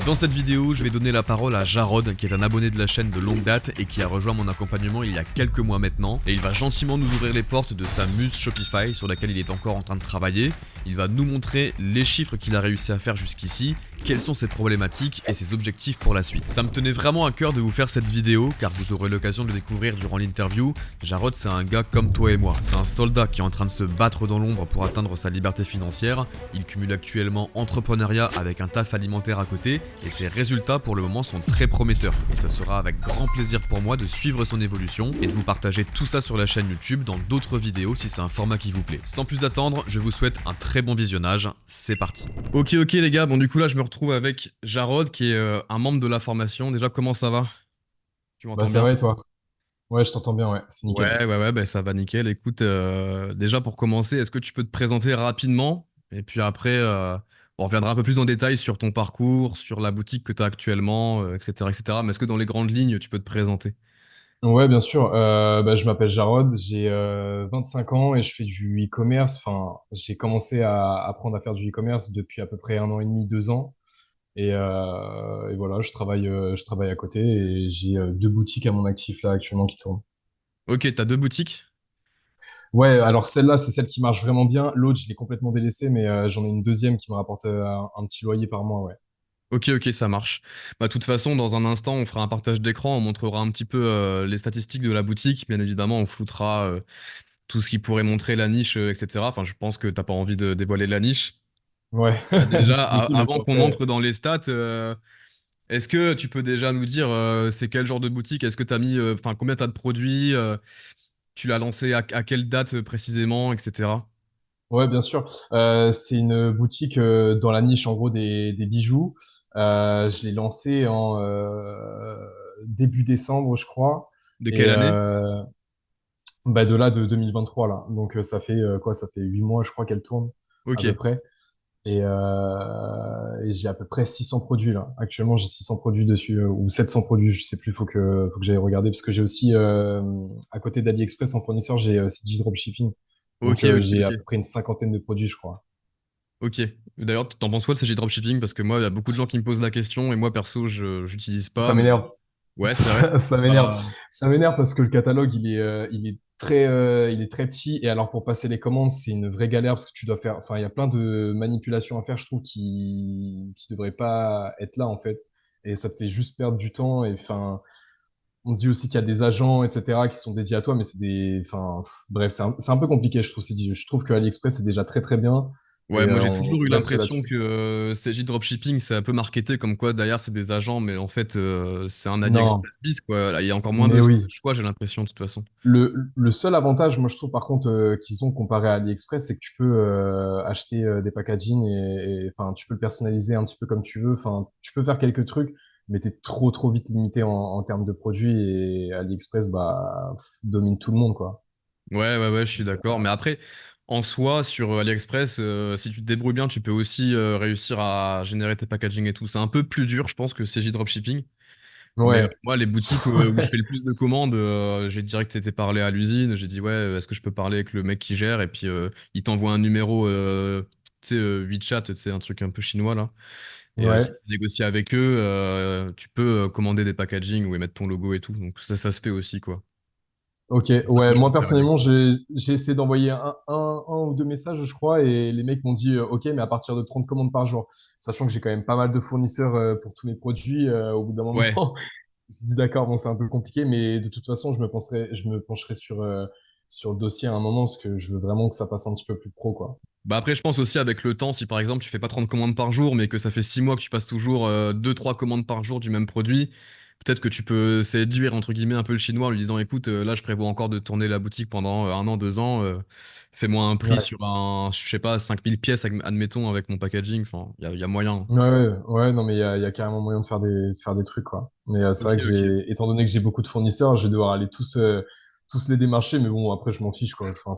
Dans cette vidéo, je vais donner la parole à Jarod, qui est un abonné de la chaîne de longue date et qui a rejoint mon accompagnement il y a quelques mois maintenant. Et il va gentiment nous ouvrir les portes de sa muse Shopify sur laquelle il est encore en train de travailler. Il va nous montrer les chiffres qu'il a réussi à faire jusqu'ici, quelles sont ses problématiques et ses objectifs pour la suite. Ça me tenait vraiment à cœur de vous faire cette vidéo car vous aurez l'occasion de le découvrir durant l'interview. Jarod, c'est un gars comme toi et moi. C'est un soldat qui est en train de se battre dans l'ombre pour atteindre sa liberté financière. Il cumule actuellement entrepreneuriat avec un taf alimentaire à côté et ses résultats pour le moment sont très prometteurs. Et ce sera avec grand plaisir pour moi de suivre son évolution et de vous partager tout ça sur la chaîne YouTube dans d'autres vidéos si c'est un format qui vous plaît. Sans plus attendre, je vous souhaite un très bon visionnage. C'est parti. Ok les gars, bon du coup là je me retrouve avec Jarod qui est un membre de la formation. Déjà comment ça va? Tu Bah m'entends ça bien? va et toi? Ouais, je t'entends bien, ouais, c'est nickel. Ouais, bah, ça va nickel. Écoute, déjà pour commencer, est-ce que tu peux te présenter rapidement? Et puis après, on reviendra un peu plus en détail sur ton parcours, sur la boutique que tu as actuellement, etc., etc. Mais est-ce que dans les grandes lignes, tu peux te présenter? Ouais, bien sûr. Bah, je m'appelle Jarod, j'ai 25 ans et je fais du e-commerce. Enfin, j'ai commencé à apprendre à faire du e-commerce depuis à peu près un an et demi, 2 ans. Et voilà, je travaille à côté et j'ai deux boutiques à mon actif là actuellement qui tournent. Ok, t'as deux boutiques? Ouais, alors celle-là, c'est celle qui marche vraiment bien. L'autre, je l'ai complètement délaissée, mais j'en ai une deuxième qui me rapporte un petit loyer par mois, ouais. Ok, ça marche. Bah, de toute façon, dans un instant, on fera un partage d'écran, on montrera un petit peu les statistiques de la boutique. Bien évidemment, on floutera tout ce qui pourrait montrer la niche, etc. Enfin, je pense que t'as pas envie de dévoiler la niche. Ouais, Déjà, si possible, mais avant bon, qu'on après. entre dans les stats, est-ce que tu peux déjà nous dire c'est quel genre de boutique? Est-ce que tu as mis, enfin, combien tu as de produits? Tu l'as lancé à quelle date précisément, etc. Ouais, bien sûr. C'est une boutique dans la niche en gros des bijoux. Je l'ai lancée en début décembre, je crois. De Et quelle année? bah de là de 2023 là. Donc ça fait quoi? Ça fait 8 mois, je crois qu'elle tourne à Ok. peu près. Et j'ai à peu près 600 produits là. Actuellement, j'ai 600 produits dessus ou 700 produits, je sais plus. Faut que j'aille regarder parce que j'ai aussi à côté d'AliExpress en fournisseur, j'ai CG Dropshipping. Donc j'ai à peu Ok. près une cinquantaine de produits, je crois. Ok. D'ailleurs, t'en penses quoi de CG Dropshipping? Parce que moi, il y a beaucoup de gens qui me posent la question et moi, perso, je j'utilise pas, Ça mais m'énerve. ouais, c'est vrai. Ça m'énerve. Ah, Ça m'énerve parce que le catalogue, il est très petit. Et alors, pour passer les commandes, c'est une vraie galère parce que tu dois faire, enfin, il y a plein de manipulations à faire, je trouve, qui devraient pas être là, en fait. Et ça te fait juste perdre du temps. Et enfin, on dit aussi qu'il y a des agents, etc., qui sont dédiés à toi, mais enfin, bref, c'est un peu compliqué, je trouve. Je trouve que AliExpress, c'est déjà très, très bien. ouais, Et moi j'ai on toujours eu reste l'impression là-dessus. que CJ Dropshipping c'est un peu marketé comme quoi derrière c'est des agents, mais en fait c'est un Non, AliExpress bis quoi. Là, il y a encore moins mais de oui. choix, j'ai l'impression de toute façon. Le seul avantage, moi, je trouve, par contre, qu'ils ont comparé à AliExpress, c'est que tu peux acheter des packaging enfin, tu peux le personnaliser un petit peu comme tu veux. Enfin, tu peux faire quelques trucs, mais t'es trop, trop vite limité en termes de produits et AliExpress, bah, domine tout le monde, quoi. Ouais, je suis Donc, d'accord. Mais après, en soi, sur AliExpress, si tu te débrouilles bien, tu peux aussi réussir à générer tes packaging et tout. C'est un peu plus dur, je pense, que CJ Dropshipping. Mais ouais. moi, les boutiques où je fais le plus de commandes, j'ai direct été parler à l'usine. J'ai dit, ouais, est-ce que je peux parler avec le mec qui gère? Et puis, il t'envoie un numéro, tu sais, WeChat, c'est un truc un peu chinois, là. Et si Ouais. tu négocies avec eux, tu peux commander des packaging ou émettre ton logo et tout. Donc, ça se fait aussi, quoi. Ok, Moi, ouais, je moi préfère personnellement, AliExpress. j'ai essayé d'envoyer un ou deux messages, je crois, et les mecs m'ont dit ok, mais à partir de 30 commandes par jour. Sachant que j'ai quand même pas mal de fournisseurs pour tous mes produits, au bout d'un moment, Ouais. je me suis dit d'accord, bon, c'est un peu compliqué, mais de toute façon, je me pencherai sur le dossier à un moment parce que je veux vraiment que ça passe un petit peu plus pro, quoi. Bah après, je pense aussi avec le temps, si par exemple tu fais pas 30 commandes par jour, mais que ça fait 6 mois que tu passes toujours 2-3 commandes par jour du même produit, peut-être que tu peux séduire entre guillemets un peu le chinois en lui disant écoute, là je prévois encore de tourner la boutique pendant un an, 2 ans, fais-moi un prix Ouais. sur un, je sais pas, 5000 pièces, admettons, avec mon packaging, enfin, il y a moyen. Ouais, non, mais il y a carrément moyen de faire des trucs, quoi. Mais c'est Ok, vrai que ok. étant donné que j'ai beaucoup de fournisseurs, je vais devoir aller tous les démarcher, mais bon, après, je m'en fiche, quoi. Enfin,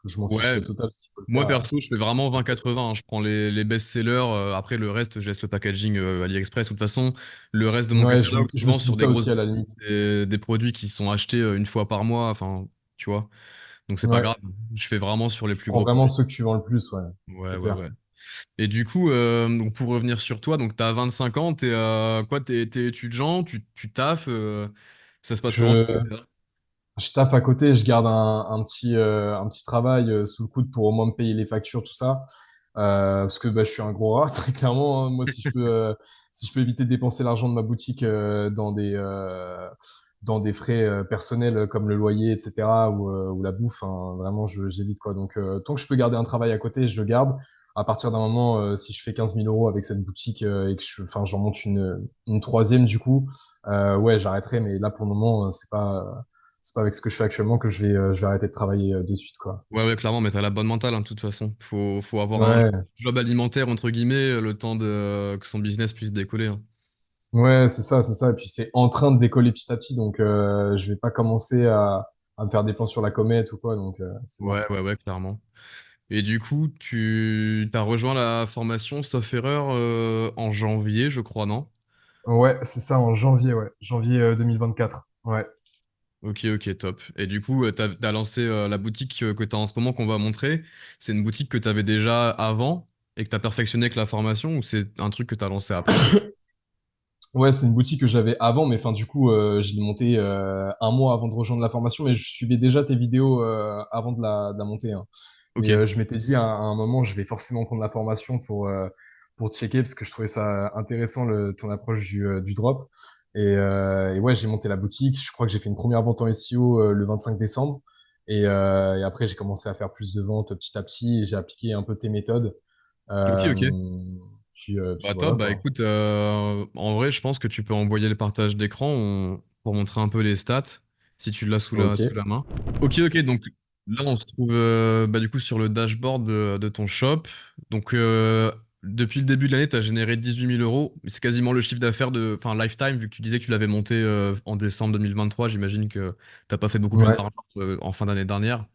je m'en fiche Ouais, total s'il faut le moi faire. perso, je fais vraiment Je le fais. 20-80, hein. Je prends les best-sellers. Après, le reste, je laisse le packaging AliExpress. De toute façon, le reste de mon Ouais, catalogue, je me souvent suis dit sur des ça grosses aussi à la boutiques, limite. c'est des produits qui sont achetés une fois par mois. Enfin, tu vois. Donc, c'est pas Ouais, grave. Je fais vraiment sur les tu plus prends gros vraiment produits. ceux que tu vends le plus, ouais. Ouais, C'est ouais, clair. ouais. Et du coup, donc pour revenir sur toi, donc t'as 25 ans, t'es étudiant, tu taffes, ça se passe comment? Je, je taffe à côté, je garde un petit travail sous le coude pour au moins me payer les factures, tout ça. Parce que bah, je suis un gros rat, très clairement, hein. Moi, si je peux éviter de dépenser l'argent de ma boutique dans des frais personnels comme le loyer, etc., ou la bouffe, hein, vraiment, j'évite quoi. Donc, tant que je peux garder un travail à côté, je le garde. À partir d'un moment, si je fais 15 000 euros avec cette boutique et que enfin, j'en monte une troisième, du coup, ouais, j'arrêterai. Mais là, pour le moment, c'est pas avec ce que je fais actuellement que je vais arrêter de travailler de suite, quoi. Ouais, ouais, clairement, mais t'as la bonne mentale, hein, de toute façon. Faut avoir un Ouais, job alimentaire, entre guillemets, le temps que son business puisse décoller, hein. ouais, c'est ça, c'est ça. Et puis c'est en train de décoller petit à petit, donc je vais pas commencer à me faire des plans sur la comète ou quoi, donc c'est Ouais, mort. ouais, ouais, clairement. Et du coup, tu t'as rejoint la formation, sauf erreur, en janvier, je crois, non? Ouais, c'est ça, en janvier, ouais, janvier 2024. Ouais. Ok, ok, top. Et du coup, t'as lancé la boutique que t'as en ce moment qu'on va montrer. C'est une boutique que t'avais déjà avant et que t'as perfectionné avec la formation ou c'est un truc que t'as lancé après? Ouais, c'est une boutique que j'avais avant, mais enfin, du coup, je l'ai montée un mois avant de rejoindre la formation, mais je suivais déjà tes vidéos avant de la monter, hein. Ok, Mais je m'étais dit à un moment, je vais forcément prendre la formation pour checker, parce que je trouvais ça intéressant, ton approche du drop. Et ouais, j'ai monté la boutique. Je crois que j'ai fait une première vente en SEO le 25 décembre. Et après, j'ai commencé à faire plus de ventes petit à petit, et j'ai appliqué un peu tes méthodes. ok, Euh, ok. puis Bah voilà, top, bah quoi. écoute, en vrai, je pense que tu peux envoyer le partage d'écran pour montrer un peu les stats, si tu l'as Ok. sous la main. Ok, ok, donc là on se trouve bah, du coup sur le dashboard de ton shop. Donc depuis le début de l'année, tu as généré 18 000 euros. C'est quasiment le chiffre d'affaires enfin lifetime, vu que tu disais que tu l'avais monté en décembre 2023. J'imagine que t'as pas fait beaucoup plus Ouais. d'argent en fin d'année dernière.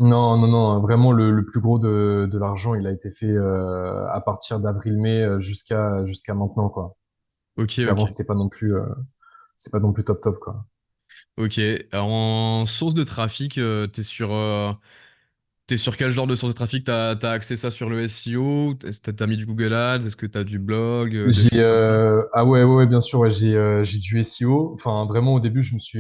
Non, non, non, vraiment le plus gros de l'argent, il a été fait à partir d'avril-mai jusqu'à maintenant, quoi. Ok, Parce qu'avant, ok. c'est pas non plus top top, quoi. Ok, alors en source de trafic, t'es sur quel genre de source de trafic? T'as axé ça sur le SEO? T'as mis du Google Ads? Est-ce que t'as du blog? Des choses comme ça? Ah ouais, ouais, ouais, bien sûr, ouais, j'ai du SEO. Enfin, vraiment, au début, je me suis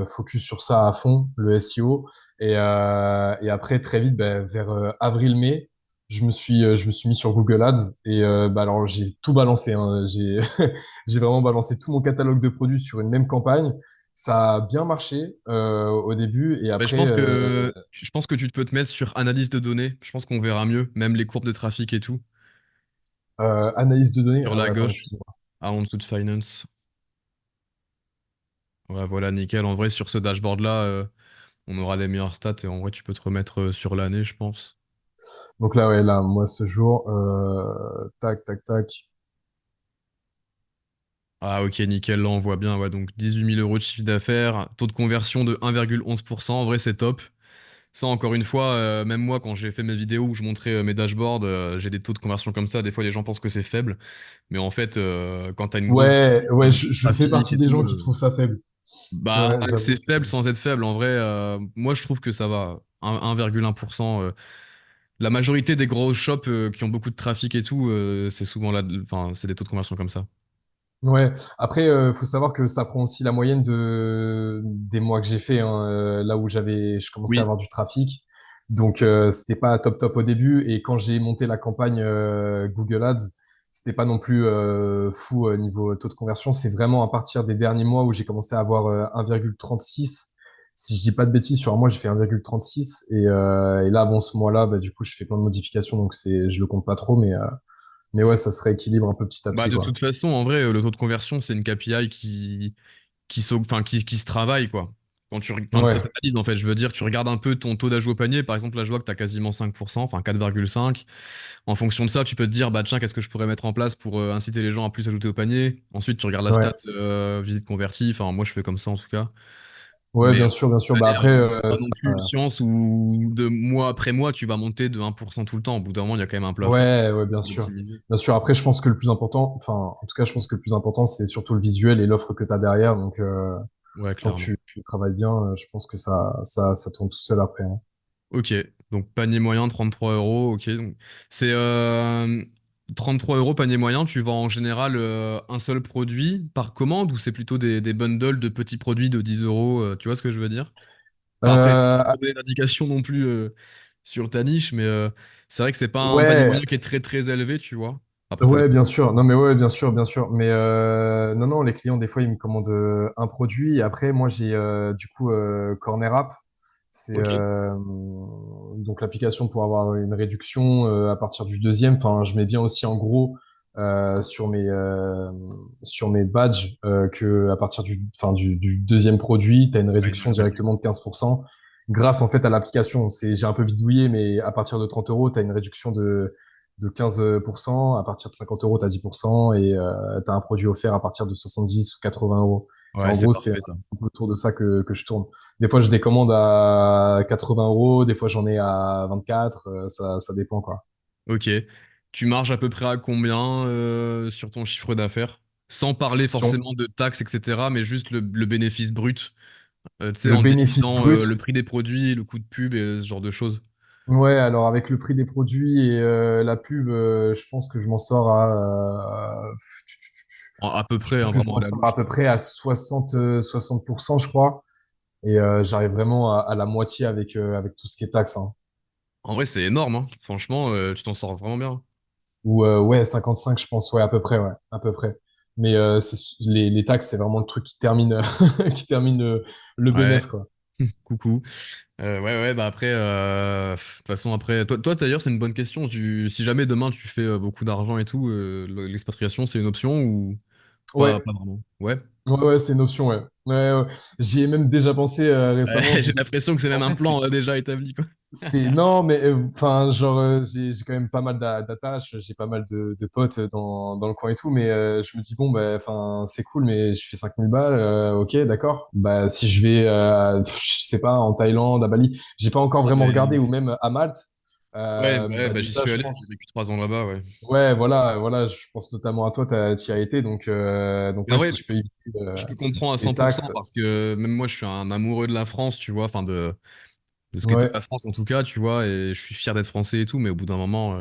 focus sur ça à fond, le SEO. Et après, très vite, ben, vers avril-mai, je me suis mis sur Google Ads. Et bah, alors, j'ai tout balancé, hein. J'ai vraiment balancé tout mon catalogue de produits sur une même campagne. Ça a bien marché au début. Et Bah, après, je pense que tu peux te mettre sur analyse de données. Je pense qu'on verra mieux, même les courbes de trafic et tout. analyse de données. Sur Ah la ouais, attends, gauche, excuse-moi. en dessous de Finance. Ouais, voilà, nickel. En vrai, sur ce dashboard-là, on aura les meilleures stats et en vrai, tu peux te remettre sur l'année, je pense. Donc là, ouais, là, moi, ce jour, tac, tac, tac. Ah, ok, nickel. Là, on voit bien. Ouais, donc 18 000 euros de chiffre d'affaires, taux de conversion de 1,11%. En vrai, c'est top. Ça, encore une fois, même moi, quand j'ai fait mes vidéos où je montrais mes dashboards, j'ai des taux de conversion comme ça. Des fois, les gens pensent que c'est faible. Mais en fait, quand tu as une grosse Ouais, ouais, base de je fais trafic partie et des tout, gens qui trouvent ça faible. C'est bah, vrai, j'avoue c'est que... faible sans être faible. En vrai, moi, je trouve que ça va. 1,1%. La majorité des gros shops qui ont beaucoup de trafic et tout, c'est souvent là, enfin, c'est des taux de conversion comme ça. Ouais, après, faut savoir que ça prend aussi la moyenne des mois que j'ai fait, hein, là où je commençais à Oui, avoir du trafic. Donc, c'était pas top top au début. Et quand j'ai monté la campagne Google Ads, c'était pas non plus fou niveau taux de conversion. C'est vraiment à partir des derniers mois où j'ai commencé à avoir 1,36. Si je dis pas de bêtises, sur un mois, j'ai fait 1,36. Et là, bon, ce mois-là, bah, du coup, je fais plein de modifications, donc je le compte pas trop, mais ouais, ça se rééquilibre un peu petit à bah, petit, de quoi. toute façon, en vrai, le taux de conversion, c'est une KPI enfin, qui se travaille, quoi. Enfin, ça Ouais. s'analyse, en fait. Je veux dire, tu regardes un peu ton taux d'ajout au panier. Par exemple, là, je vois que tu as quasiment 5%, enfin 4,5. En fonction de ça, tu peux te dire, bah, tiens, qu'est-ce que je pourrais mettre en place pour inciter les gens à plus ajouter au panier? Ensuite, tu regardes la Ouais, stat visite convertie. Enfin, moi, je fais comme ça, en tout cas. ouais, Mais bien sûr, bien sûr. de Bah manière, après, c'est pas non plus une science où de mois après mois, tu vas monter de 1% tout le temps. Au bout d'un moment, il y a quand même un plafond ouais, ouais, bien pour sûr. l'optimiser. Bien sûr. Après, je pense que le plus important, enfin, en tout cas, je pense que le plus important, c'est surtout le visuel et l'offre que tu as derrière. Donc, Ouais, tant que clairement. tu travailles bien, je pense que ça tourne tout seul après, hein. Ok. Donc panier moyen 33 euros, ok. Donc c'est 33 euros panier moyen, tu vends en général un seul produit par commande ou c'est plutôt des bundles de petits produits de 10 euros, tu vois ce que je veux dire? Enfin après, sans Euh, te donner d'indication non plus sur ta niche, mais c'est vrai que c'est pas un panier ouais, moyen qui est très très élevé, tu vois. Après ça ouais, dépend. bien sûr. Non, mais ouais, bien sûr, bien sûr. Mais non, non, les clients, des fois, ils me commandent un produit. Et après, moi, j'ai du coup Corner App. C'est Ok. donc l'application pour avoir une réduction à partir du deuxième. Enfin, je mets bien aussi en gros sur mes badges que à partir du deuxième produit, tu as une Ouais, une réduction réduction. directement de 15% grâce en fait à l'application. J'ai un peu bidouillé, mais à partir de 30 euros, tu as une réduction de 15%. À partir de 50 euros, tu as 10% et tu as un produit offert à partir de 70 ou 80 euros. Et Ouais, en c'est gros, c'est parfait ça. un peu autour de ça que je tourne. Des fois, je décommande à 80 euros, des fois, j'en ai à 24, ça dépend, quoi. Ok. Tu marges à peu près à combien sur ton chiffre d'affaires? Sans parler Sur forcément de taxes, etc., mais juste le bénéfice brut. Tu sais, le en bénéfice déduisant brut, le prix des produits, le coût de pub et ce genre de choses. ouais, alors avec le prix des produits et la pub, je pense que je m'en sors À peu je près, pense hein, que je vraiment m'en à la sors à louche. peu près à 60, 60%, je crois. Et j'arrive vraiment à la moitié avec tout ce qui est taxe, hein. En vrai, c'est énorme, hein. Franchement, tu t'en sors vraiment bien. Ou ouais, 55, je pense, ouais, à peu près, ouais, à peu près. Mais les taxes, c'est vraiment le truc qui termine, qui termine le Ouais, bénéf, quoi. coucou. Ouais, ouais, bah après, de toute façon, après, toi d'ailleurs, c'est une bonne question. Si jamais demain tu fais beaucoup d'argent et tout, l'expatriation, c'est une option ou Ouais, pas vraiment? Ouais. ouais, ouais, c'est une option, ouais. Ouais, ouais. J'y ai même déjà pensé récemment. Je J'ai me suis... l'impression que c'est même En un fait, plan déjà établi, quoi. non, mais enfin, genre, j'ai quand même pas mal d'attaches, j'ai pas mal de potes dans le coin et tout, mais je me dis, bon, bah, enfin, c'est cool, mais je fais 5 000 balles, ok, d'accord. Bah, si je vais, je sais pas, en Thaïlande, à Bali, j'ai pas encore vraiment regardé, Ouais, ou même à Malte, ouais, bah, bah j'y déjà, suis je allé, j'ai pense, vécu 3 ans là-bas, ouais. ouais, voilà, je pense notamment à toi, t'y as été, donc Et en ouais, vrai, si je peux éviter je te comprends à les 100% taxes, parce que même moi, je suis un amoureux de la France, tu vois, enfin de ce qu'était ouais. la France en tout cas, tu vois, et je suis fier d'être français et tout, mais au bout d'un moment,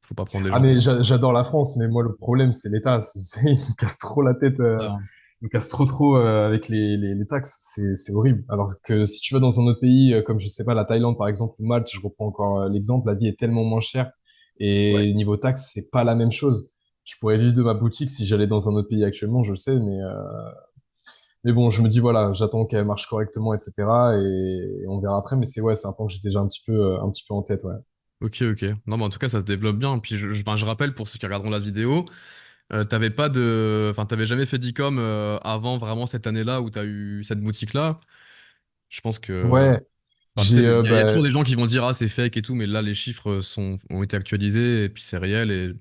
faut pas prendre les Ah gens mais pour. j'adore la France, mais moi le problème c'est l'État. Il me casse trop la tête, il me casse trop avec les taxes. C'est horrible. Alors que si tu vas dans un autre pays, comme je sais pas la Thaïlande par exemple ou Malte, je reprends encore l'exemple, la vie est tellement moins chère Ouais. et niveau taxes c'est pas la même chose. Je pourrais vivre de ma boutique si j'allais dans un autre pays actuellement, je le sais, mais bon, je me dis voilà, j'attends qu'elle marche correctement, etc. Et on verra après. Mais c'est ouais, c'est un point que j'ai déjà un petit peu en tête, ouais. Ok, ok. Non, mais en tout cas, ça se développe bien. Puis ben, je rappelle pour ceux qui regarderont la vidéo, t'avais pas de, enfin, t'avais jamais fait d'e-com avant vraiment cette année-là où t'as eu cette boutique-là. Je pense que, Ouais, enfin, tu sais, j'ai il y a bah, toujours des gens qui vont dire ah c'est fake et tout, mais là les chiffres ont été actualisés et puis c'est réel et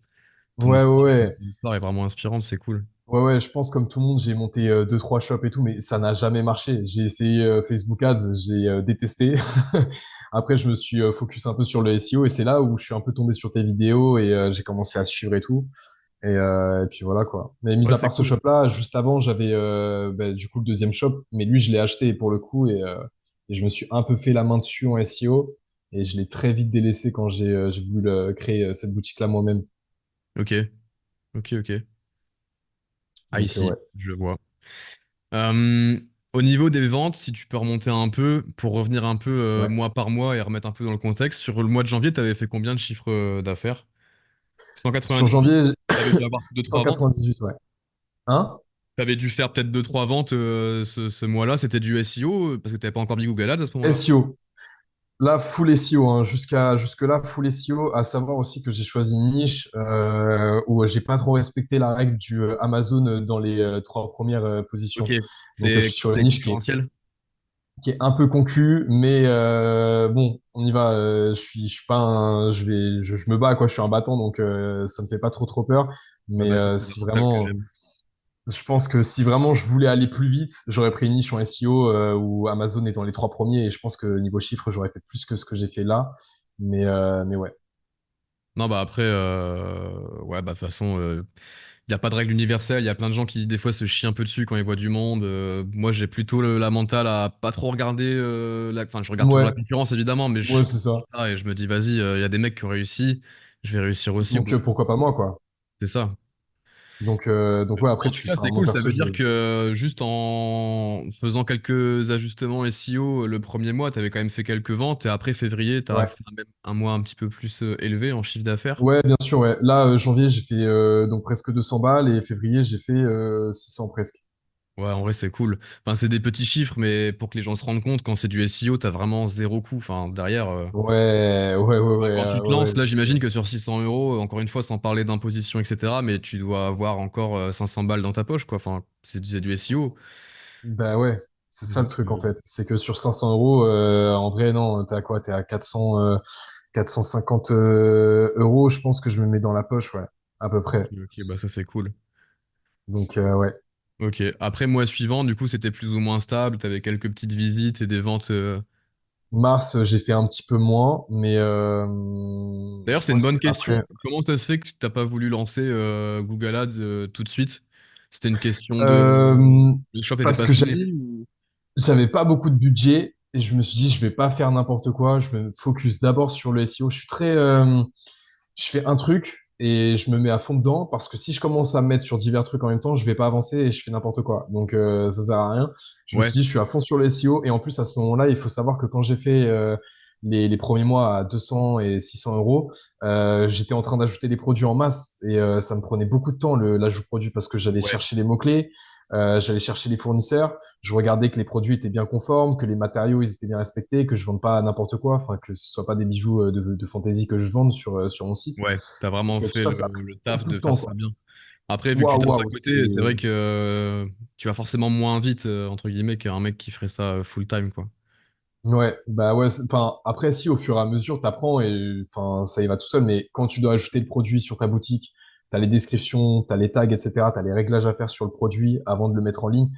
ton ouais, ouais, histoire, ouais. ton histoire est vraiment inspirante, c'est cool. Ouais, ouais, je pense comme tout le monde, j'ai monté deux, trois shops et tout, mais ça n'a jamais marché. J'ai essayé Facebook Ads, j'ai détesté. Après, je me suis focus un peu sur le SEO et c'est là où je suis un peu tombé sur tes vidéos et j'ai commencé à suivre et tout. Et puis voilà quoi. Mais mis Ouais, à c'est part ce cool. shop-là, juste avant, j'avais bah, du coup le deuxième shop, mais lui, je l'ai acheté pour le coup et je me suis un peu fait la main dessus en SEO et je l'ai très vite délaissé quand j'ai voulu créer cette boutique-là moi-même. Ok, ok, ok. Ah Donc ici, ouais. je vois. Euh, Au niveau des ventes, si tu peux remonter un peu pour revenir un peu Ouais. mois par mois et remettre un peu dans le contexte, sur le mois de janvier, tu avais fait combien de chiffres d'affaires? Sur 198, janvier, tu avais dû avoir deux trois ventes. 198, ouais. Hein? Tu avais dû faire peut-être deux trois ventes ce mois-là. C'était du SEO parce que tu n'avais pas encore mis Google Ads à ce moment-là. SEO. Là, full SEO, hein. Jusque-là, full SEO. À savoir aussi que j'ai choisi une niche où j'ai pas trop respecté la règle du Amazon dans les trois premières Ok, positions. Donc, je c'est suis sur une c'est niche concurrentiel. qui est un peu concu, mais bon, on y va. Je suis pas je me bats quoi. Je suis un battant, donc ça me fait pas trop peur. Ah Mais bah ça, c'est le si mental que vraiment j'aime. je pense que si vraiment je voulais aller plus vite, j'aurais pris une niche en SEO où Amazon est dans les trois premiers et je pense que niveau chiffre, j'aurais fait plus que ce que j'ai fait là. Mais ouais. Non, bah après, ouais, bah de toute façon, il n'y a pas de règle universelle. Il y a plein de gens qui, des fois, se chient un peu dessus quand ils voient du monde. Moi, j'ai plutôt la mentale à pas trop regarder. Enfin, je regarde toujours la Ouais, concurrence, évidemment, mais ouais, je c'est ça. et je me dis, vas-y, il y a des mecs qui ont réussi. Je vais réussir aussi. Donc, pourquoi pas moi, quoi. C'est ça. Donc ouais, après, En tout cas, c'est moi, cool. Ça perso, veut dire que juste en faisant quelques ajustements SEO le premier mois, tu avais quand même fait quelques ventes. Et après février, tu as ouais. fait même un mois un petit peu plus élevé en chiffre d'affaires. Ouais, bien sûr, ouais. Là, janvier, j'ai fait donc presque 200 balles et février, j'ai fait 600 presque. Ouais, en vrai, c'est cool. Enfin, c'est des petits chiffres, mais pour que les gens se rendent compte, quand c'est du SEO, t'as vraiment zéro coût. Enfin, derrière, Ouais, ouais, ouais, enfin, ouais, quand tu te ouais, lances, ouais, là, c'est j'imagine que sur 600 euros, encore une fois, sans parler d'imposition, etc., mais tu dois avoir encore 500 balles dans ta poche, quoi. Enfin, c'est du SEO. bah ouais, c'est ça le Donc, truc en fait. C'est que sur 500 euros, en vrai, non, t'es à quoi? T'es à 400, 450 euros, je pense que je me mets dans la poche, ouais, à peu ok, près. ok, bah ça, c'est cool. Donc, ouais. Ok. Après, mois suivant, du coup, c'était plus ou moins stable. T'avais quelques petites visites et des ventes. Mars, j'ai fait un petit peu moins, mais je D'ailleurs, c'est crois une que bonne c'est question. après. Comment ça se fait que tu t'as pas voulu lancer Google Ads tout de suite? C'était une question de... Euh, Le shop était Parce pas que suivi ou... j'avais pas beaucoup de budget et je me suis dit, je vais pas faire n'importe quoi. Je me focus d'abord sur le SEO. Je fais un truc et je me mets à fond dedans parce que si je commence à me mettre sur divers trucs en même temps, je vais pas avancer et je fais n'importe quoi. Donc, ça sert à rien. Je me suis Ouais, dit, je suis à fond sur le SEO et en plus, à ce moment-là, il faut savoir que quand j'ai fait, les premiers mois à 200 et 600 euros, j'étais en train d'ajouter des produits en masse et ça me prenait beaucoup de temps l'ajout de produits parce que j'allais ouais. chercher les mots-clés, j'allais chercher les fournisseurs, je regardais que les produits étaient bien conformes, que les matériaux ils étaient bien respectés, que je vende pas n'importe quoi, enfin que ce soit pas des bijoux de fantaisie que je vende sur mon site. Ouais, t'as vraiment Donc tout fait ça, ça a pris le taf beaucoup de de temps, faire ça quoi. bien. Après, vu que tu Waouh, taffes à waouh, côté, c'est c'est... vrai que tu vas forcément moins vite, entre guillemets, qu'un mec qui ferait ça full time, quoi. Ouais, bah ouais, enfin, après, si, au fur et à mesure, t'apprends et, enfin, ça y va tout seul, mais quand tu dois ajouter le produit sur ta boutique, t'as les descriptions, t'as les tags, etc., t'as les réglages à faire sur le produit avant de le mettre en ligne.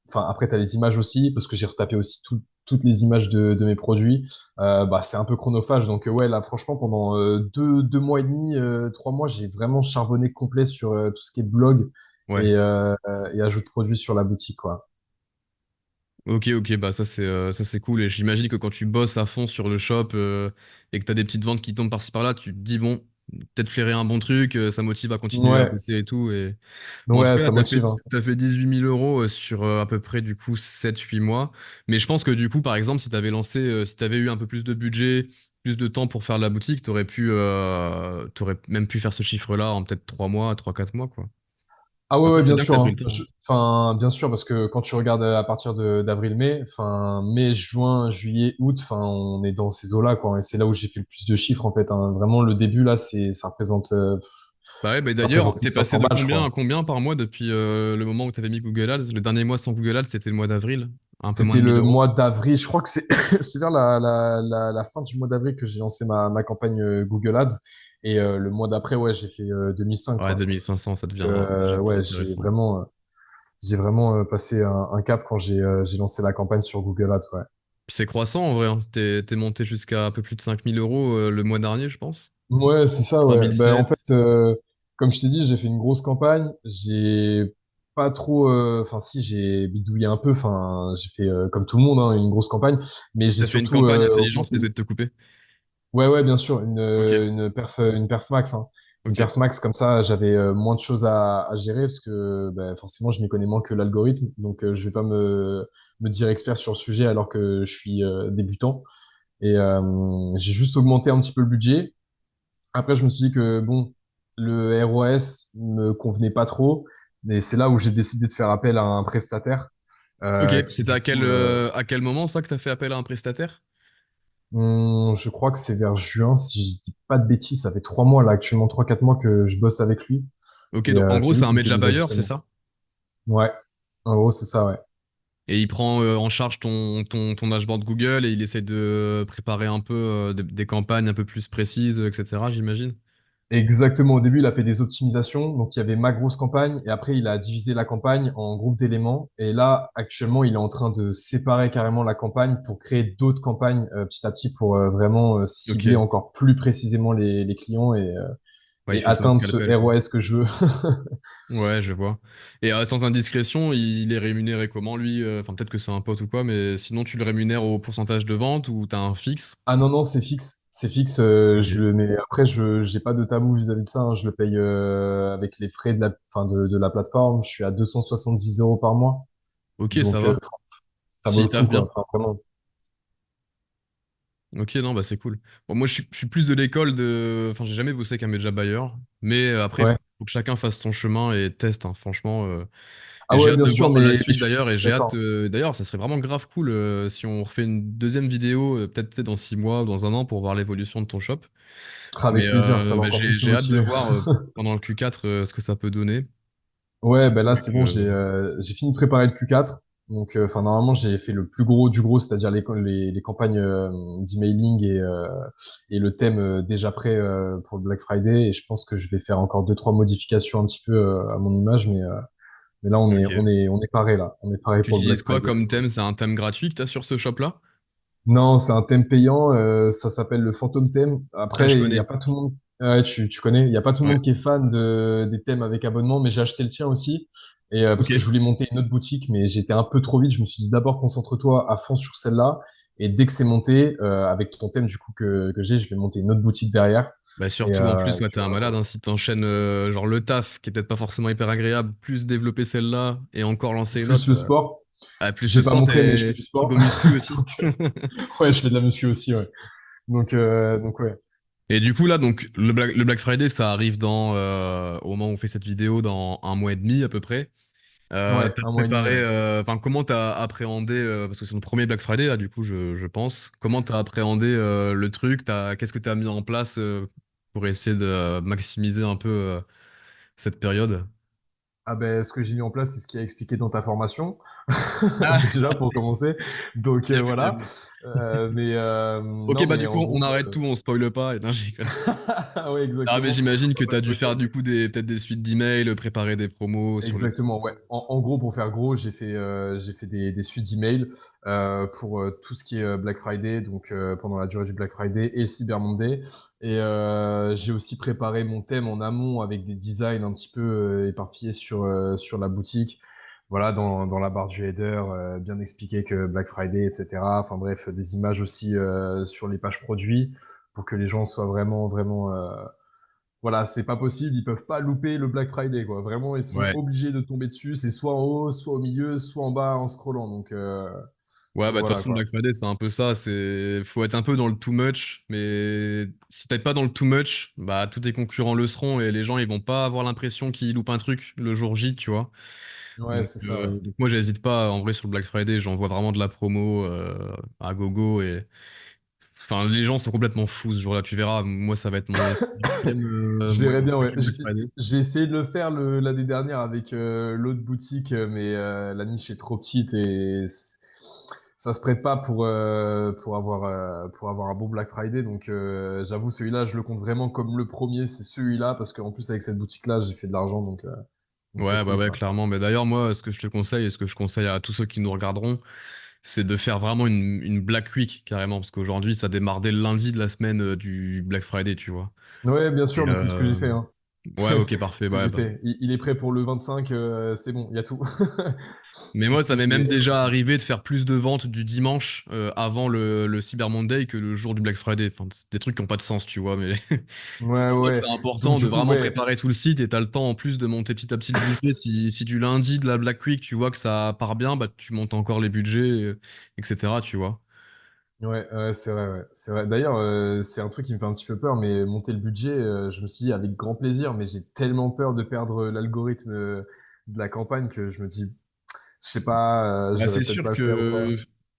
Enfin, après, t'as les images aussi, parce que j'ai retapé aussi toutes les images de mes produits. Bah, c'est un peu chronophage, donc, ouais, là, franchement, pendant deux mois et demi, 3 mois, j'ai vraiment charbonné complet sur tout ce qui est blog Ouais. et ajout de produits sur la boutique, quoi. Ok, ok, bah ça c'est cool. Et j'imagine que quand tu bosses à fond sur le shop et que t'as des petites ventes qui tombent par-ci par-là, tu te dis, bon, peut-être flairer un bon truc, ça motive à continuer à Ouais, bosser et tout. Et... Bon, en tout ouais, cas, là, ça motive, hein. t'as fait 18 000 euros sur à peu près, du coup, 7 8 mois. Mais je pense que, du coup, par exemple, si t'avais lancé, si t'avais eu un peu plus de budget, plus de temps pour faire la boutique, t'aurais même pu faire ce chiffre-là en peut-être 3 mois, 3 4 mois, quoi. Ah ouais, Après, ouais, c'est bien bien que sûr, t'as pris hein. le temps. Enfin, bien sûr, parce que quand tu regardes à partir d'avril-mai, enfin, mai, juin, juillet, août, enfin, on est dans ces eaux-là, quoi. Et c'est là où j'ai fait le plus de chiffres, en fait, hein. Vraiment, le début, là, Bah ouais, bah ça d'ailleurs, représente t'es passé 1500 de balles, je combien à crois. combien par mois depuis le moment où t'avais mis Google Ads? Le dernier mois sans Google Ads, c'était le mois d'avril, un peu moins C'était de 1000 le euros. mois d'avril, je crois que c'est, c'est vers la fin du mois d'avril que j'ai lancé ma campagne Google Ads. Et le mois d'après, ouais, j'ai fait 2005, Ouais, quoi. 2500, ça Donc, devient déjà plus ouais, intéressant. j'ai vraiment passé un cap quand j'ai lancé la campagne sur Google Ads, ouais. Puis c'est croissant en vrai, hein. T'es monté jusqu'à un peu plus de 5000 euros le mois dernier, je pense. Ouais, c'est ça, ouais. Ben, en 5007. fait, comme je t'ai dit, j'ai fait une grosse campagne. J'ai pas trop, enfin, si, j'ai bidouillé un peu. Enfin, j'ai fait, comme tout le monde, hein, une grosse campagne. Mais j'ai T'as fait une surtout campagne intelligente, augmenté. désolé de te couper. Ouais, ouais, bien sûr, Ok, une perf max, hein. Une ok. perf max, comme ça, j'avais moins de choses à gérer parce que ben, forcément, je m'y connais moins que l'algorithme. Donc, je vais pas me dire expert sur le sujet alors que je suis débutant. Et j'ai juste augmenté un petit peu le budget. Après, je me suis dit que bon, le ROS me convenait pas trop, mais c'est là où j'ai décidé de faire appel à un prestataire Ok, qui c'était du coup, à quel moment ça que t'as fait appel à un prestataire? je crois que c'est vers juin, si je dis pas de bêtises, ça fait 3 mois là, actuellement 3, 4 mois que je bosse avec lui, Ok, et donc en gros, c'est lui c'est un qui me fait media les buyer, c'est ajustements. ça? Ouais, en gros, c'est ça, ouais. Et il prend en charge ton dashboard Google et il essaie de préparer un peu des campagnes un peu plus précises, etc., j'imagine. Exactement. Au début, il a fait des optimisations. Donc, il y avait ma grosse campagne et après, il a divisé la campagne en groupes d'éléments. Et là, actuellement, il est en train de séparer carrément la campagne pour créer d'autres campagnes petit à petit pour vraiment cibler Ok. encore plus précisément les clients Ouais, il et fait ça au atteindre ce scalpel, quoi. ROS que je veux. Ouais, je vois. Et sans indiscrétion, il est rémunéré comment, lui? Enfin, peut-être que c'est un pote ou quoi, mais sinon, tu le rémunères au pourcentage de vente ou t'as un fixe? Ah non, non, c'est fixe. C'est fixe. Ok. Mais après, je j'ai pas de tabou vis-à-vis de ça, hein. Je le paye avec les frais de la plateforme. Je suis à 270 € par mois. Ok, ça Donc, va. ça vaut S'il le coup, taffe quoi. bien. Enfin, vraiment. Ok, non, bah c'est cool. Bon, moi, je suis plus de l'école de. Enfin, j'ai jamais bossé avec un media buyer, mais après, Ouais. faut que chacun fasse son chemin et teste, hein, franchement. Ah Et j'ai ouais, hâte bien de sûr, voir la mais suite je suis d'ailleurs, et j'ai hâte. d'accord. D'ailleurs, ça serait vraiment grave cool si on refait une deuxième vidéo, peut-être tu sais, dans 6 mois ou dans un an pour voir l'évolution de ton shop. Mais Avec plaisir, ça va bah, encore plus me j'ai hâte de motiver. voir pendant le Q4 ce que ça peut donner. Ouais, ben là, Surtout c'est bon, que. j'ai fini de préparer le Q4. Donc, enfin, normalement, j'ai fait le plus gros du gros, c'est-à-dire les campagnes d'emailing et le thème déjà prêt pour le Black Friday. Et je pense que je vais faire encore deux, trois modifications un petit peu à mon image, mais là, Ok. on est paré là. On est paré Tu pour le Black utilises quoi Friday. comme C'est bon. thème? C'est un thème gratuit que tu as sur ce shop-là? Non, c'est un thème payant. Ça s'appelle le Phantom Theme. Ah, je Après, il y a connais. pas tout le monde. Ouais, tu connais. Il y a pas tout le Ouais. monde qui est fan des thèmes avec abonnement, mais j'ai acheté le tien aussi. Et parce Ok. que je voulais monter une autre boutique, mais j'étais un peu trop vite. Je me suis dit d'abord concentre-toi à fond sur celle-là. Et dès que c'est monté, avec ton thème du coup que j'ai, je vais monter une autre boutique derrière. Bah Et surtout en plus, ouais, tu t'es un vois, malade, voilà. hein, si t'enchaînes genre le taf, qui est peut-être pas forcément hyper agréable, plus développer celle-là et encore lancer une Plus autre. le sport. Plus Je le vais pas sport, montrer, mais je fais du tu sport. go muscu aussi. Donc, ouais, je fais de la muscu aussi, ouais. Donc ouais. Et du coup là, donc le Black Friday, ça arrive au moment où on fait cette vidéo, dans un mois et demi à peu près. Ouais, T'as un mois et demi, préparé, ouais. enfin comment t'as appréhendé, parce que c'est ton premier Black Friday là, du coup je pense. Comment t'as appréhendé le truc, qu'est-ce que t'as mis en place pour essayer de maximiser un peu cette période? Ah ben, ce que j'ai mis en place, c'est ce qui est expliqué dans ta formation, Ah, déjà pour merci. commencer. Donc Bien vu, bien voilà. vu. Non, Ok, bah mais du en coup, on gros, arrête tout, on spoile pas. Et non, je rigole. ouais, Ah, mais exactement. j'imagine On que va pas t'as dû spoiler. faire du coup peut-être des suites d'emails, préparer des promos sur le site. Exactement, ouais. En gros, pour faire gros, j'ai fait des suites d'emails pour tout ce qui est Black Friday, donc pendant la durée du Black Friday et Cyber Monday. Et j'ai aussi préparé mon thème en amont avec des designs un petit peu éparpillés sur la boutique. Voilà, dans la barre du header, bien expliqué que Black Friday, etc. Enfin bref, des images aussi sur les pages produits pour que les gens soient vraiment voilà, c'est pas possible, ils peuvent pas louper le Black Friday, quoi. Vraiment, ils sont Ouais. obligés de tomber dessus. C'est soit en haut, soit au milieu, soit en bas en scrollant. Ouais, bah Donc de toute voilà, façon, quoi. Black Friday, c'est un peu ça. Faut être un peu dans le too much, mais si t'es pas dans le too much, bah tous tes concurrents le seront et les gens, ils vont pas avoir l'impression qu'ils loupent un truc le jour J, tu vois. Ouais, c'est ça, ouais. Donc moi, j'hésite pas. En vrai, sur le Black Friday, j'envoie vraiment de la promo à gogo et enfin, les gens sont complètement fous ce jour-là. Tu verras. Moi, ça va être Je verrais mon bien, ouais. cinquième Black Friday. J'ai essayé de le faire l'année dernière avec l'autre boutique, mais la niche est trop petite et ça se prête pas pour avoir un bon Black Friday. Donc j'avoue, celui-là, je le compte vraiment comme le premier, c'est celui-là, parce qu'en plus, avec cette boutique-là, j'ai fait de l'argent, donc c'est Ouais, bah cool, ouais, quoi. clairement. Mais d'ailleurs, moi, ce que je te conseille et ce que je conseille à tous ceux qui nous regarderont, c'est de faire vraiment une Black Week carrément, parce qu'aujourd'hui, ça démarre dès le lundi de la semaine du Black Friday, tu vois. Ouais, bien Et sûr, mais c'est ce que j'ai fait, hein. ouais, ok, C'est parfait. ce que Bah, j'ai bah. fait. Il est prêt pour le 25, c'est bon, il y a tout. Mais moi, ça Ici, m'est même c'est déjà impossible. arrivé de faire plus de ventes du dimanche avant le Cyber Monday que le jour du Black Friday. Enfin, c'est des trucs qui n'ont pas de sens, tu vois. Mais c'est Ouais, pour ça que ouais. c'est Donc, important de du coup, vraiment ouais. préparer tout le site et t'as le temps en plus de monter petit à petit le budget. Si du lundi de la Black Week, tu vois que ça part bien, bah tu montes encore les budgets, etc. Tu vois. Ouais, ouais, c'est vrai, ouais. C'est vrai. D'ailleurs, c'est un truc qui me fait un petit peu peur, mais monter le budget, je me suis dit avec grand plaisir, mais j'ai tellement peur de perdre l'algorithme de la campagne que je me dis, je sais pas, Bah, je c'est devrais peut-être sûr pas le faire ou que pas.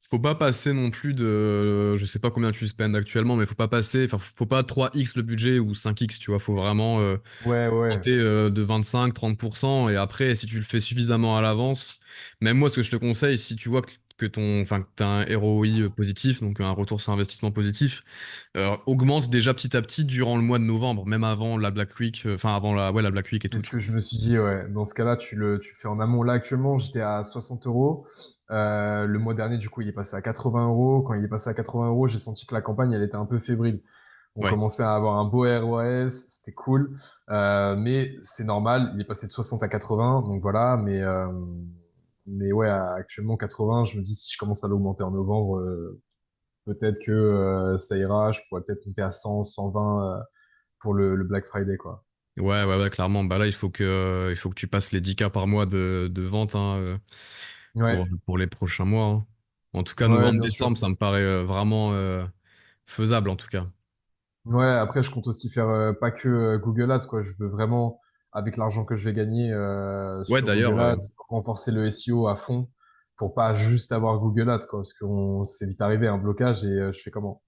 faut pas passer non plus je sais pas combien tu spends actuellement, mais faut pas passer, enfin, faut pas 3x le budget ou 5x, tu vois. Faut vraiment Ouais, ouais. monter de 25-30%. Et après, si tu le fais suffisamment à l'avance, même moi, ce que je te conseille, si tu vois enfin, que t'as un ROI positif, donc un retour sur investissement positif, augmente déjà petit à petit durant le mois de novembre, même avant la Black Week, enfin, avant ouais, la Black Week et C'est tout, ce tu que je me suis dit, ouais. Dans ce cas-là, tu le fais en amont. Là, actuellement, j'étais à 60 €. Le mois dernier, du coup, il est passé à 80 €. Quand il est passé à 80 €, j'ai senti que la campagne, elle était un peu fébrile. On Ouais. commençait à avoir un beau ROS, c'était cool. Mais c'est normal, il est passé de 60 à 80, donc voilà. Mais ouais, actuellement 80, je me dis si je commence à l'augmenter en novembre, peut-être que ça ira. Je pourrais peut-être monter à 100, 120 pour le Black Friday, quoi. Ouais, clairement. Bah là, il faut que tu passes les 10K par mois de vente hein, Ouais, pour les prochains mois, hein. En tout cas, ouais, novembre, bien décembre, sûr. ça me paraît vraiment faisable, en tout cas. Ouais, après, je compte aussi faire pas que Google Ads, quoi. Je veux vraiment, avec l'argent que je vais gagner Ouais, sur d'ailleurs, Google Ads, renforcer le SEO à fond pour pas juste avoir Google Ads, quoi. Parce qu'on s'est vite arrivé à un blocage et je fais comment?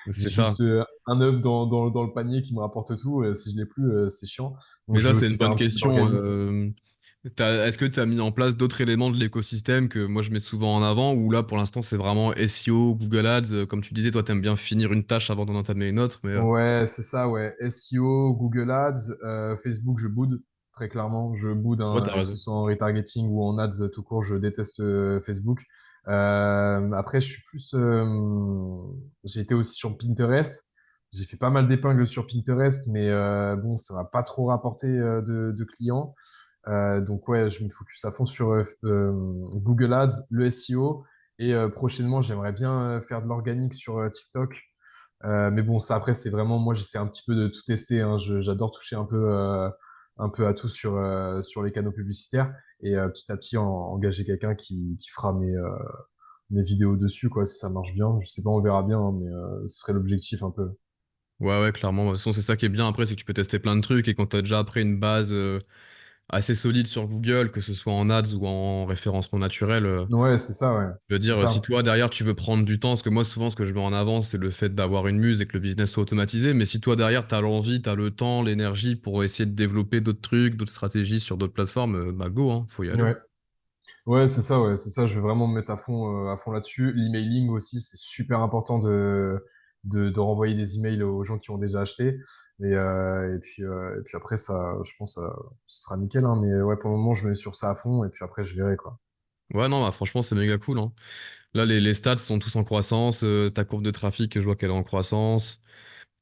J'ai c'est ça. juste un œuf dans le panier qui me rapporte tout. Si je l'ai plus, c'est chiant. Donc, Mais je ça, veux c'est aussi une faire bonne un petit peu question. d'organique. Est-ce que tu as mis en place d'autres éléments de l'écosystème que moi je mets souvent en avant, ou là pour l'instant c'est vraiment SEO, Google Ads, comme tu disais, toi t'aimes bien finir une tâche avant d'en entamer une autre, mais Ouais, c'est ça, ouais. SEO, Google Ads, Facebook, je boude, très clairement. Je boude, ouais, hein, t'as que ce raison. soit en retargeting ou en ads tout court, je déteste Facebook. Après, je suis plus. J'ai été aussi sur Pinterest. J'ai fait pas mal d'épingles sur Pinterest, mais bon, ça m'a pas trop rapporté de clients. Donc, ouais, je me focus à fond sur Google Ads, le SEO. Et prochainement, j'aimerais bien faire de l'organique sur TikTok. Mais bon, ça après, c'est vraiment, moi, j'essaie un petit peu de tout tester, hein. J'adore toucher un peu à tout sur les canaux publicitaires et petit à petit engager quelqu'un qui fera mes vidéos dessus, quoi, si ça marche bien. Je sais pas, on verra bien, hein, mais ce serait l'objectif un peu. Ouais, clairement. De toute façon, c'est ça qui est bien après, c'est que tu peux tester plein de trucs et quand t'as déjà après une base assez solide sur Google, que ce soit en ads ou en référencement naturel, Ouais, c'est ça, ouais. je veux C'est dire, si ça. toi derrière tu veux prendre du temps, parce que moi souvent ce que je mets en avant c'est le fait d'avoir une muse et que le business soit automatisé, mais si toi derrière t'as l'envie, t'as le temps, l'énergie pour essayer de développer d'autres trucs, d'autres stratégies sur d'autres plateformes, bah go, hein, faut y aller. Ouais. Ouais, c'est ça, ouais, c'est ça. Je veux vraiment me mettre à fond là-dessus. L'emailing aussi, c'est super important de renvoyer des emails aux gens qui ont déjà acheté. Et puis après, ça, je pense, ça, ce sera nickel, hein. Mais ouais, pour le moment, je me mets sur ça à fond et puis après, je verrai, quoi. Ouais, non, bah, franchement c'est méga cool, hein. Là les stats sont tous en croissance, ta courbe de trafic je vois qu'elle est en croissance.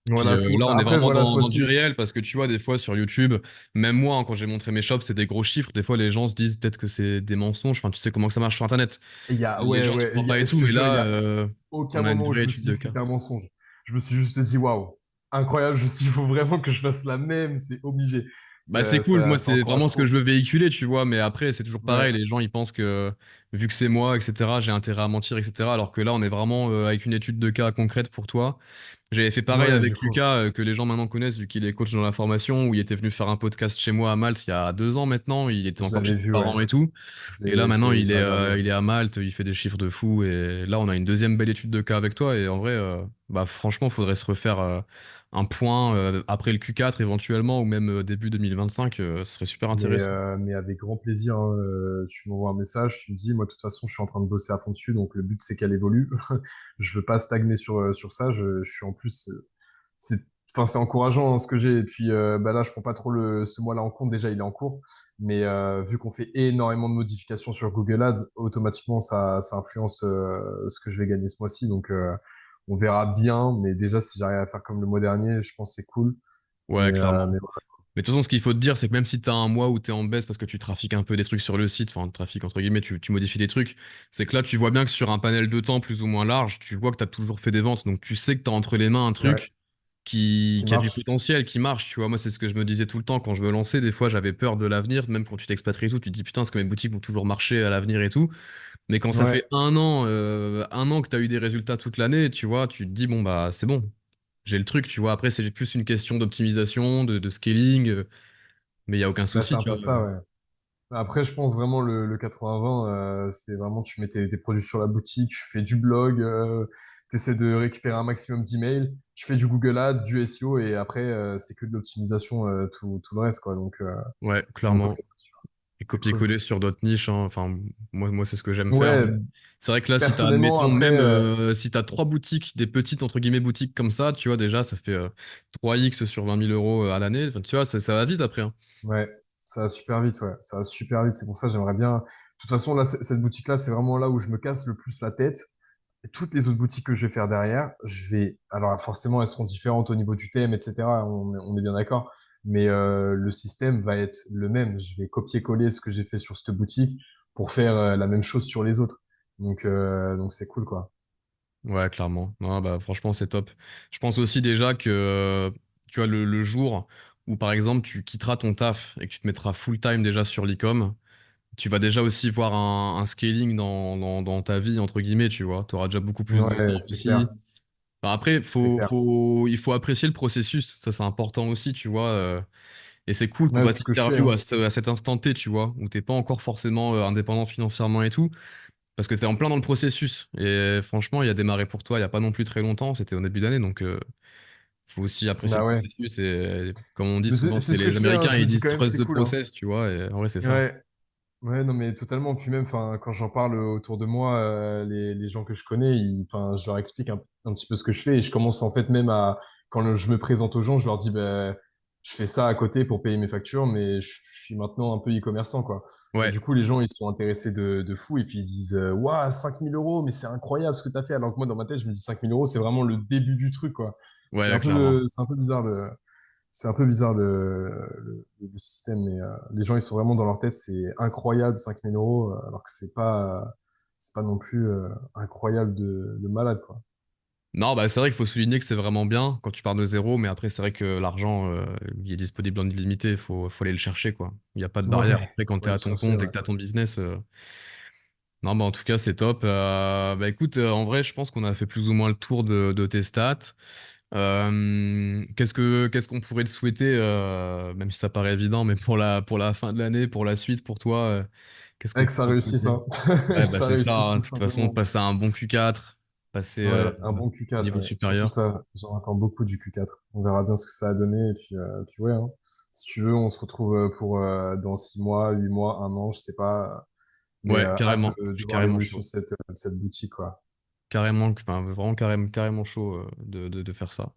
Puis Voilà, là, on est après, vraiment voilà, ce dans du mois-ci, réel parce que tu vois, des fois sur YouTube, même moi, hein, quand j'ai montré mes shops, c'est des gros chiffres. Des fois, les gens se disent peut-être que c'est des mensonges. Enfin, tu sais comment que ça marche sur Internet. Les ouais, gens n'y ouais, croient pas et je tout. te Et jure, il y là, a aucun on a une moment où vraie je me étude suis dit de que cas. c'était un mensonge. Je me suis juste dit, waouh, incroyable. Je me suis dit, il faut vraiment que je fasse la même, c'est obligé. Bah c'est cool, moi Ça c'est encourage vraiment ce que je trop. veux véhiculer, tu vois, mais après c'est toujours pareil, Ouais, les gens ils pensent que vu que c'est moi, etc., j'ai intérêt à mentir, etc., alors que là on est vraiment avec une étude de cas concrète pour toi. J'avais fait pareil ouais, du avec coup, Lucas, que les gens maintenant connaissent vu qu'il est coach dans la formation, où il était venu faire un podcast chez moi à Malte il y a 2 ans maintenant, il était je encore chez l'avais ses vu, ouais. parents et tout, et là maintenant Je l'ai regardé, ouais. il est à Malte, il fait des chiffres de fou, et là on a une deuxième belle étude de cas avec toi, et en vrai, bah franchement faudrait se refaire un point après le Q4 éventuellement, ou même début 2025, ce serait super intéressant. Mais avec grand plaisir, hein, tu m'envoies un message, tu me dis, moi, de toute façon, je suis en train de bosser à fond dessus, donc le but, c'est qu'elle évolue. Je veux pas stagner sur ça. Je suis en plus, c'est, enfin, c'est encourageant, hein, ce que j'ai. Et puis, bah là, je prends pas trop ce mois-là en compte. Déjà, il est en cours. Mais vu qu'on fait énormément de modifications sur Google Ads, automatiquement, ça influence ce que je vais gagner ce mois-ci. Donc, on verra bien. Mais déjà, si j'arrive à faire comme le mois dernier, je pense que c'est cool. Ouais, Mais clairement. Mais de toute façon, ce qu'il faut te dire, c'est que même si t'as un mois où t'es en baisse parce que tu trafiques un peu des trucs sur le site, enfin, trafic entre guillemets, tu modifies des trucs, c'est que là, tu vois bien que sur un panel de temps plus ou moins large, tu vois que t'as toujours fait des ventes. Donc, tu sais que t'as entre les mains un ouais, truc qui qui a du marche. potentiel, qui marche. Tu vois, moi, c'est ce que je me disais tout le temps quand je me lançais. Des fois, j'avais peur de l'avenir, même quand tu t'expatries et tout. Tu te dis, putain, est-ce que mes boutiques vont toujours marcher à l'avenir et tout. Mais quand ça Ouais. fait un an que t'as eu des résultats toute l'année, tu vois, tu te dis, bon, bah, c'est bon. J'ai le truc, tu vois. Après, c'est plus une question d'optimisation, de scaling. Mais il y a aucun Bah, c'est souci, un tu peu vois. ça, ouais. Après, je pense vraiment le 80-20, c'est vraiment tu mets tes produits sur la boutique, tu fais du blog, tu essaies de récupérer un maximum d'emails, tu fais du Google Ads, du SEO et après, c'est que de l'optimisation, tout le reste, quoi. Ouais, Donc clairement. ouais, Et c'est cool. copier-coller sur d'autres niches, hein. Enfin, moi c'est ce que j'aime faire. Ouais, Mais c'est vrai que là, si t'as, personnellement, admettons, après, même si t'as trois boutiques, des petites, entre guillemets, boutiques comme ça, tu vois, déjà, ça fait 3x sur 20 000 € à l'année. Enfin, tu vois, ça va vite après, hein. ouais, ça va super vite, ouais. Ça va super vite. C'est pour ça, j'aimerais bien. De toute façon, là, cette boutique-là, c'est vraiment là où je me casse le plus la tête. toutes les autres boutiques que je vais faire derrière, alors forcément, elles seront différentes au niveau du thème, etc. On est bien d'accord. Mais le système va être le même. Je vais copier-coller ce que j'ai fait sur cette boutique pour faire la même chose sur les autres. Donc c'est cool, quoi. Ouais, clairement. Non, bah, franchement, c'est top. Je pense aussi déjà que, tu vois, le jour où, par exemple, tu quitteras ton taf et que tu te mettras full-time déjà sur l'e-com, tu vas déjà aussi voir un scaling dans ta vie, entre guillemets, tu vois. Tu auras déjà beaucoup plus de temps Ouais, c'est clair. aussi. Enfin, après, C'est clair. il faut apprécier le processus. Ça, c'est important aussi, tu vois. Et c'est cool qu'on Ouais, va c'est ce que je fais, t'interview hein. à cet instant T, tu vois, où t'es pas encore forcément indépendant financièrement et tout. Parce que t'es en plein dans le processus. Et franchement, il a démarré pour toi il y a pas non plus très longtemps. C'était au début d'année. Donc, faut aussi apprécier le Bah ouais. processus. Et comme on dit Mais souvent, c'est c'est ce que les je fais, hein. Américains, Je me ils dis disent quand même, trust c'est the cool, hein. process, tu vois. Et en vrai, c'est ça. Ouais. Ouais, non, mais totalement. Puis même, enfin, quand j'en parle autour de moi, les gens que je connais, enfin, je leur explique un petit peu ce que je fais et je commence en fait même quand je me présente aux gens, je leur dis, ben, je fais ça à côté pour payer mes factures, mais je suis maintenant un peu e-commerçant, quoi. Et Ouais, du coup, les gens, ils sont intéressés de fou et puis ils se disent, waouh, 5 000 euros, mais c'est incroyable ce que tu as fait. Alors que moi, dans ma tête, je me dis 5 000 euros, c'est vraiment le début du truc, quoi. ouais, clairement. C'est un peu bizarre c'est un peu bizarre le système, mais les gens ils sont vraiment dans leur tête, c'est incroyable 5 000 euros, alors que c'est pas non plus incroyable de malade quoi. Non, bah, c'est vrai qu'il faut souligner que c'est vraiment bien quand tu pars de zéro. Mais après, c'est vrai que l'argent, il est disponible en illimité. Faut aller le chercher, quoi. Il n'y a pas de barrière. Ouais, Après, quand faut tu es aller à le ton chercher, compte et ouais. que tu as ton business. Non, bah en tout cas, c'est top. Bah écoute, en vrai, je pense qu'on a fait plus ou moins le tour de tes stats. Qu'est-ce qu'on pourrait te souhaiter, même si ça paraît évident, mais pour la fin de l'année, pour la suite, pour toi, qu'est-ce qu'on Que ça pourrait te réussisse, souhaiter? hein. Ouais, Que bah ça c'est ça, réussisse hein. tout De toute façon, simplement. passer à un bon Q4, passer Ouais, un bon au Q4, niveau ouais. Surtout supérieur. ça, j'en attends beaucoup du Q4. On verra bien ce que ça a donné, et puis ouais, hein. Si tu veux, on se retrouve pour dans 6 mois, 8 mois, un an, je sais pas, mais Ouais, hâte carrément. Je de suis voir carrément l'évolution chaud. de cette boutique, quoi. Carrément, enfin, vraiment carrément chaud de faire ça.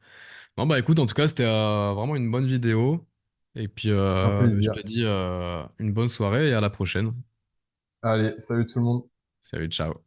Non, bah écoute, en tout cas, c'était vraiment une bonne vidéo. Et puis, Un je plaisir. te dis une bonne soirée et à la prochaine. Allez, salut tout le monde. Salut, ciao.